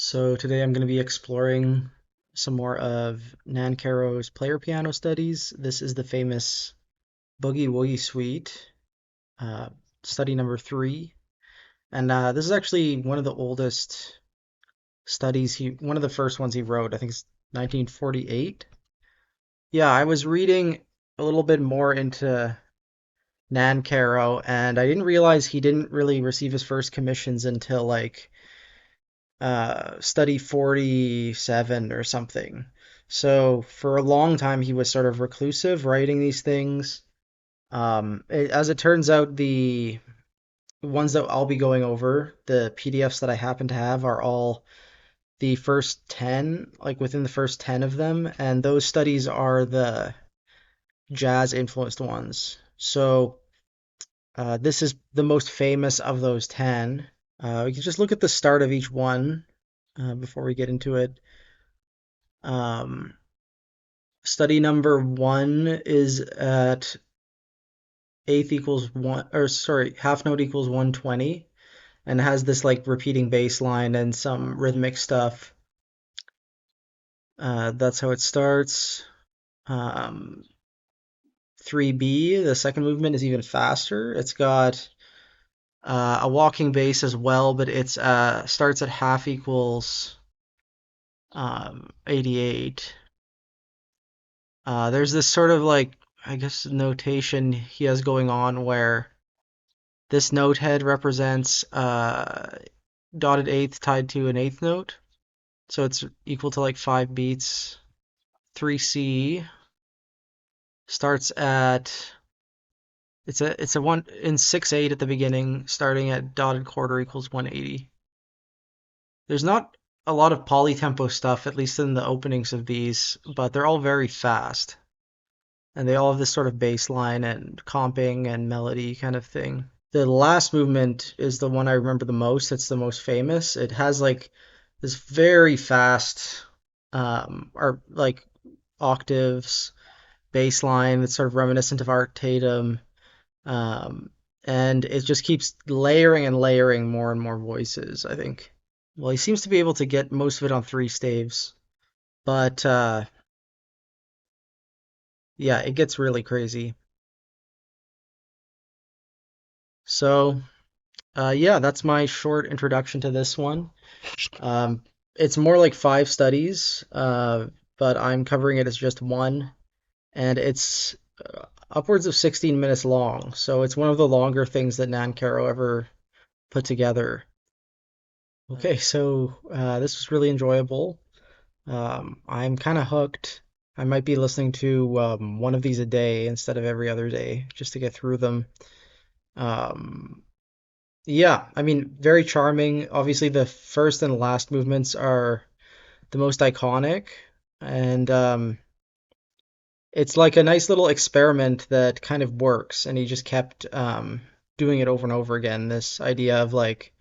So today I'm going to be exploring some more of Nancarrow's player piano studies. This is the famous Boogie-Woogie suite, uh, study number 3. And this is actually one of the oldest studies one of the first ones he wrote. I think it's 1948. Yeah, I was reading a little bit more into Nancarrow, and I didn't realize he didn't really receive his first commissions until like study 47 or something. So for a long time, he was sort of reclusive, writing these things. As it turns out, the ones that I'll be going over, the PDFs that I happen to have, are all the first 10, like within the first 10 of them, and those studies are the jazz influenced ones. So this is the most famous of those 10. We can just look at the start of each one before we get into it. Um, Study number 1 is at eighth equals one, or sorry, half note equals 120, and has this like repeating bass line and some rhythmic stuff. That's how it starts. Um, 3B, the second movement is even faster. It's got a walking bass as well, but it's starts at half equals 88. There's this sort of like, I guess, notation he has going on where this note head represents dotted eighth tied to an eighth note. So it's equal to like 5 beats. 3C starts at it's a one in 6/8 at the beginning, starting at dotted quarter equals 180. There's not a lot of polytempo stuff, at least in the openings of these, but they're all very fast. And they all have this sort of bass line and comping and melody kind of thing. The last movement is the one I remember the most. It's the most famous. It has like this very fast, or like octaves, bass line that's sort of reminiscent of Art Tatum. Um, and it just keeps layering and layering more and more voices, I think. Well, he seems to be able to get most of it on 3 staves, but yeah, it gets really crazy. So, yeah, that's my short introduction to this one. Um, it's more like 5 studies, but I'm covering it as just one, and it's upwards of 16 minutes long. So it's one of the longer things that Nancarrow ever put together. Okay, so this was really enjoyable. I'm kind of hooked. I might be listening to one of these a day instead of every other day just to get through them. Um, yeah, I mean, very charming. Obviously, the first and last movements are the most iconic, and it's like a nice little experiment that kind of works, and he just kept doing it over and over again. This idea of like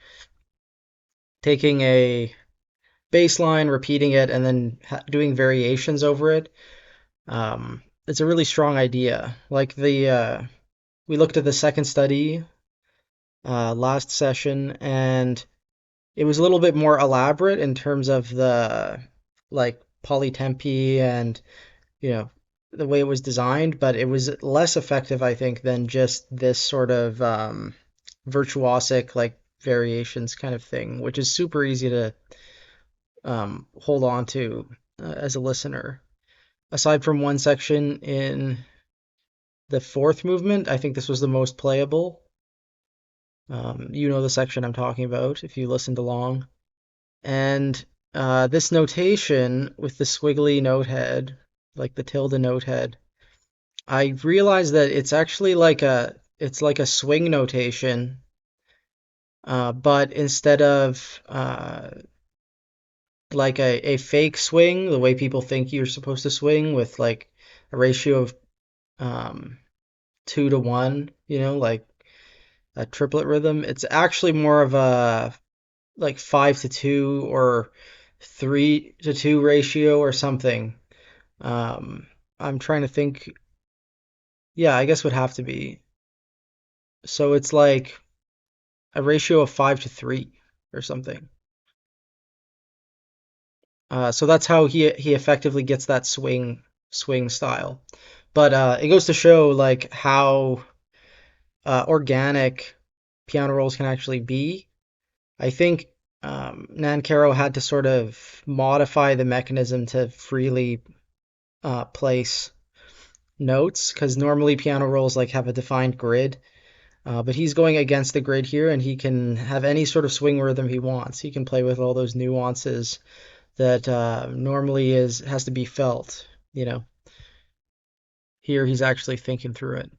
taking a bass line, repeating it, and then doing variations over it. It's a really strong idea. Like we looked at the second study last session, and it was a little bit more elaborate in terms of the like polytempi and you know the way it was designed, but it was less effective, I think, than just this sort of virtuosic like variations kind of thing, which is super easy to hold on to as a listener. Aside from one section in the fourth movement, I think this was the most playable. You know the section I'm talking about if you listened along. And this notation with the squiggly note head, like the tilde note head, I realized that it's actually like a swing notation, but instead of like a fake swing, the way people think you're supposed to swing with like a ratio of um, 2 to 1, like a triplet rhythm, it's actually more of a like 5 to 2 or 3 to 2 ratio or something. Um, I'm trying to think. Yeah, I guess would have to be. So it's like a ratio of 5 to 3 or something. So that's how he effectively gets that swing style. But it goes to show like how organic piano rolls can actually be. I think Nancarrow had to sort of modify the mechanism to freely place notes because normally piano rolls like have a defined grid, but he's going against the grid here, and he can have any sort of swing rhythm he wants. He can play with all those nuances that normally is has to be felt. You know, here he's actually thinking through it.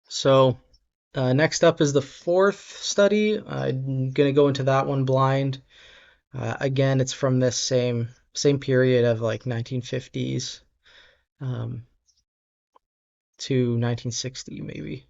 So next up is the fourth study. I'm gonna go into that one blind. Again, it's from this same period of like 1950s um, to 1960 maybe.